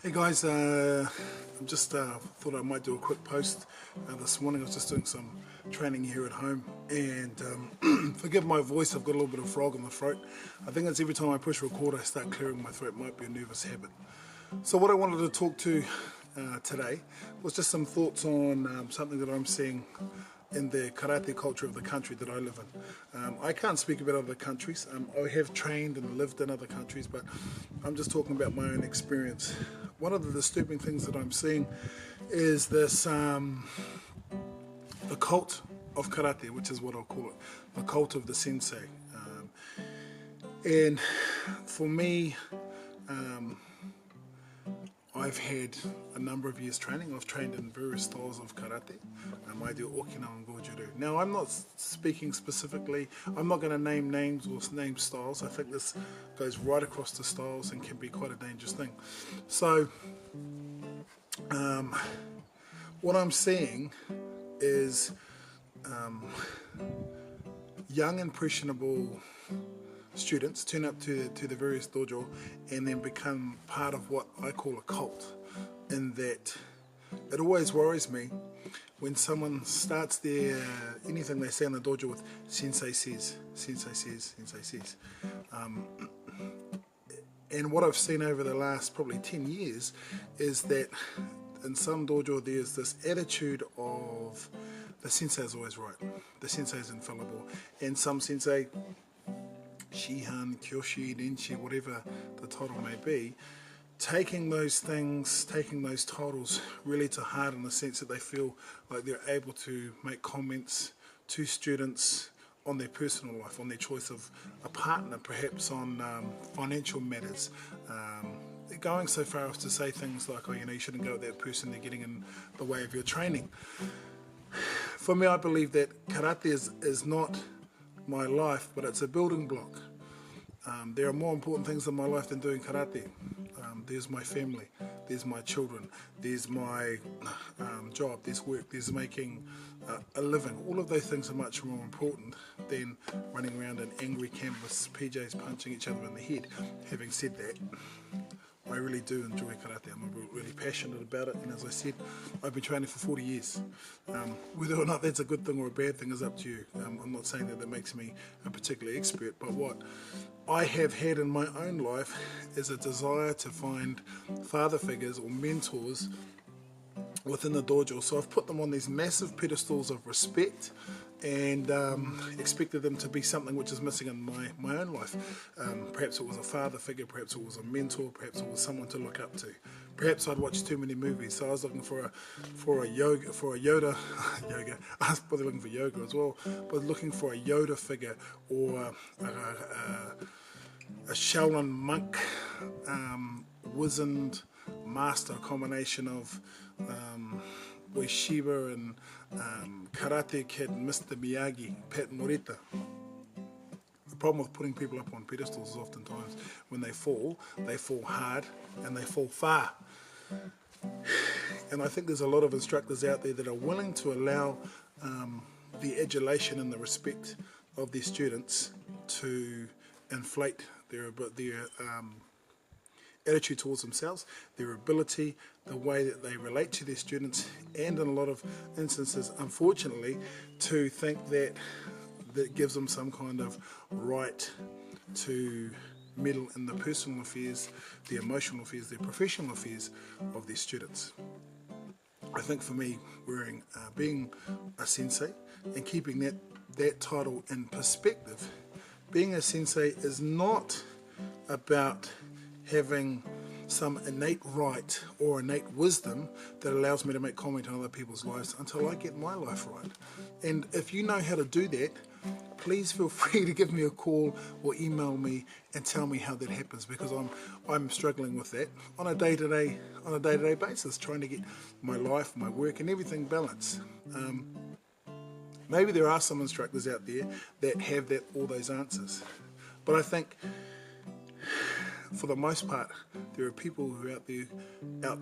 Hey guys, I just thought I might do a quick post this morning. I was just doing some training here at home, and forgive my voice, I've got a little bit of frog in the throat. I think it's every time I push record I start clearing my throat. Might be a nervous habit. So what I wanted to talk to today was just some thoughts on something that I'm seeing in the karate culture of the country that I live in. I can't speak about other countries. I have trained and lived in other countries, but I'm just talking about my own experience. One of the disturbing things that I'm seeing is this, the cult of karate, which is what I'll call it, the cult of the sensei. And for me, I've had a number of years training. I've trained in various styles of karate. I do Okinawan and Goju-ryu. Now, I'm not speaking specifically, I'm not going to name names or name styles. I think this goes right across the styles and can be quite a dangerous thing. So, what I'm seeing is young, impressionable students turn up to the various dojo and then become part of what I call a cult, in that it always worries me when someone starts their anything they say in the dojo with sensei says, sensei says, sensei says. And what I've seen over the last probably 10 years is that in some dojo there's this attitude of the sensei is always right, the sensei is infallible, and some sensei, Shihan, Kyoshi, Denshi, whatever the title may be, taking those things, taking those titles really to heart, in the sense that they feel like they're able to make comments to students on their personal life, on their choice of a partner, perhaps on financial matters. They're going so far as to say things like, oh, you know, you shouldn't go with that person, they're getting in the way of your training. For me, I believe that karate is not my life, but it's a building block. There are more important things in my life than doing karate. There's my family, there's my children, there's my job, there's work, there's making a living. All of those things are much more important than running around in angry canvas PJs punching each other in the head. Having said that, I really do enjoy karate. I'm really passionate about it, and as I said, I've been training for 40 years. Whether or not that's a good thing or a bad thing is up to you. I'm not saying that makes me a particular expert, but what I have had in my own life is a desire to find father figures or mentors within the dojo. So I've put them on these massive pedestals of respect and expected them to be something which is missing in my own life. Perhaps it was a father figure, perhaps it was a mentor, perhaps it was someone to look up to. Perhaps I'd watched too many movies, so I was looking for a Yoda yoga. I was probably looking for yoga as well, but looking for a Yoda figure or a Shaolin monk, wizened master, combination of Ueshiba and Karate Kid, Mr. Miyagi, Pat Morita. The problem with putting people up on pedestals is oftentimes when they fall hard and they fall far. And I think there's a lot of instructors out there that are willing to allow the adulation and the respect of their students to inflate their attitude towards themselves, their ability, the way that they relate to their students, and in a lot of instances, unfortunately, to think that that gives them some kind of right to meddle in the personal affairs, the emotional affairs, the professional affairs of their students. I think for me, being a sensei and keeping that title in perspective, being a sensei is not about having some innate right or innate wisdom that allows me to make comment on other people's lives until I get my life right. And if you know how to do that, please feel free to give me a call or email me and tell me how that happens, because I'm struggling with that on a day-to-day basis, trying to get my life, my work, and everything balanced. Maybe there are some instructors out there that have all those answers, but I think for the most part, there are people who are out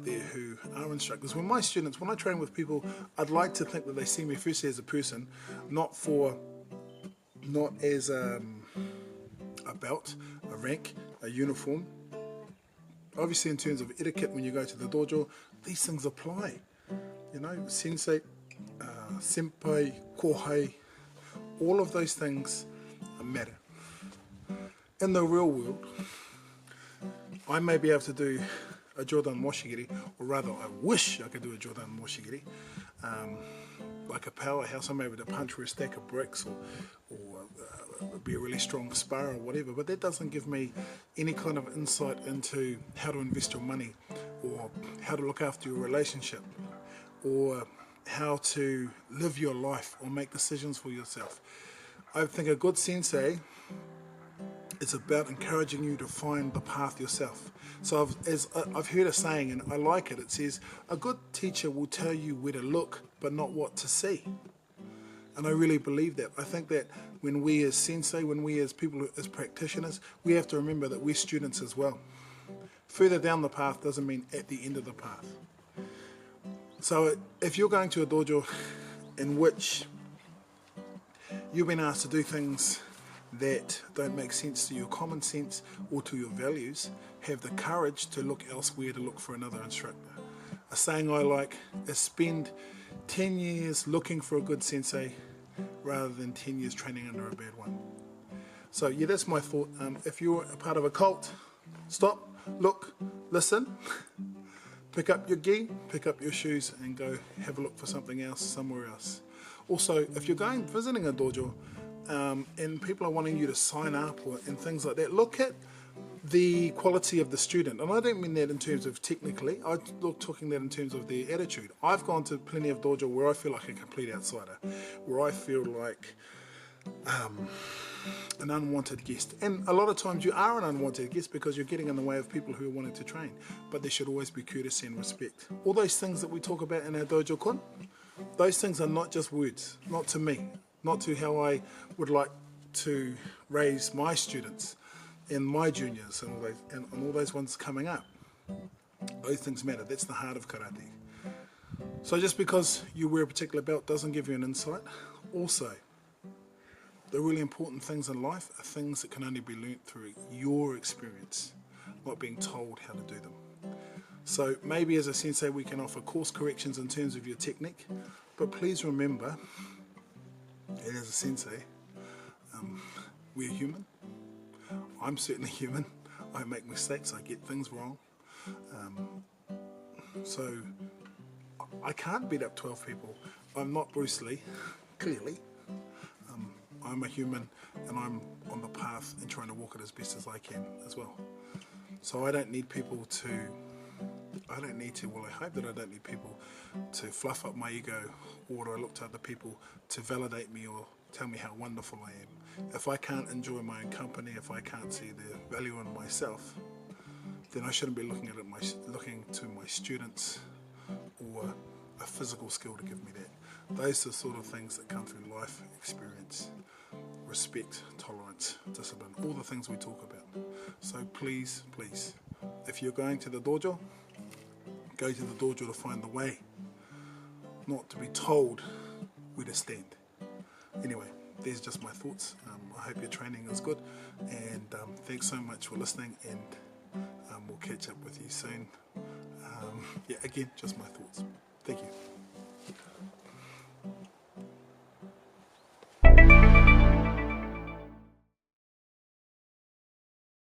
there who are instructors. When I train with people, I'd like to think that they see me firstly as a person, not as a belt, a rank, a uniform, obviously in terms of etiquette when you go to the dojo, these things apply. You know, sensei, senpai, kohei, all of those things matter. In the real world, I may be able to do a Jodan Moshigiri, or rather I wish I could do a Jodan Moshigiri, like a powerhouse. I'm able to punch through a stack of bricks, or be a really strong sparrer or whatever, but that doesn't give me any kind of insight into how to invest your money, or how to look after your relationship, or how to live your life or make decisions for yourself. I think a good sensei is about encouraging you to find the path yourself. So I've heard a saying, and I like it. It says, a good teacher will tell you where to look, but not what to see. And I really believe that. I think that when we as sensei, when we as people, as practitioners, we have to remember that we're students as well. Further down the path doesn't mean at the end of the path. So if you're going to a dojo in which you've been asked to do things that don't make sense to your common sense or to your values, have the courage to look elsewhere, to look for another instructor. A saying I like is spend 10 years looking for a good sensei rather than 10 years training under a bad one. So yeah, that's my thought. If you're a part of a cult, stop, look, listen, pick up your gi, pick up your shoes and go have a look for something else somewhere else. Also, if you're visiting a dojo and people are wanting you to sign up and things like that, look at the quality of the student. And I don't mean that in terms of technically, I'm talking that in terms of their attitude. I've gone to plenty of dojo where I feel like a complete outsider, where I feel like an unwanted guest. And a lot of times you are an unwanted guest because you're getting in the way of people who are wanting to train. But there should always be courtesy and respect. All those things that we talk about in our dojo kun, those things are not just words, not to me, not to how I would like to raise my students and my juniors and all those ones coming up. Those things matter. That's the heart of karate. So just because you wear a particular belt doesn't give you an insight. Also, the really important things in life are things that can only be learnt through your experience, not being told how to do them. So maybe as a sensei we can offer course corrections in terms of your technique, but please remember that as a sensei, we're human. I'm certainly human. I make mistakes, I get things wrong. So I can't beat up 12 people. I'm not Bruce Lee, clearly. I'm a human and I'm on the path and trying to walk it as best as I can as well. So I don't need people to, well I hope that I don't need people to fluff up my ego or to look to other people to validate me or tell me how wonderful I am. If I can't enjoy my own company, if I can't see the value in myself, then I shouldn't be looking to my students or a physical skill to give me that. Those are the sort of things that come through life experience, respect, tolerance, discipline, all the things we talk about. So please, please, if you're going to the dojo, go to the dojo to find the way, not to be told where to stand. Anyway, these are just my thoughts. I hope your training is good, and thanks so much for listening, and we'll catch up with you soon. Yeah, again, just my thoughts. Thank you.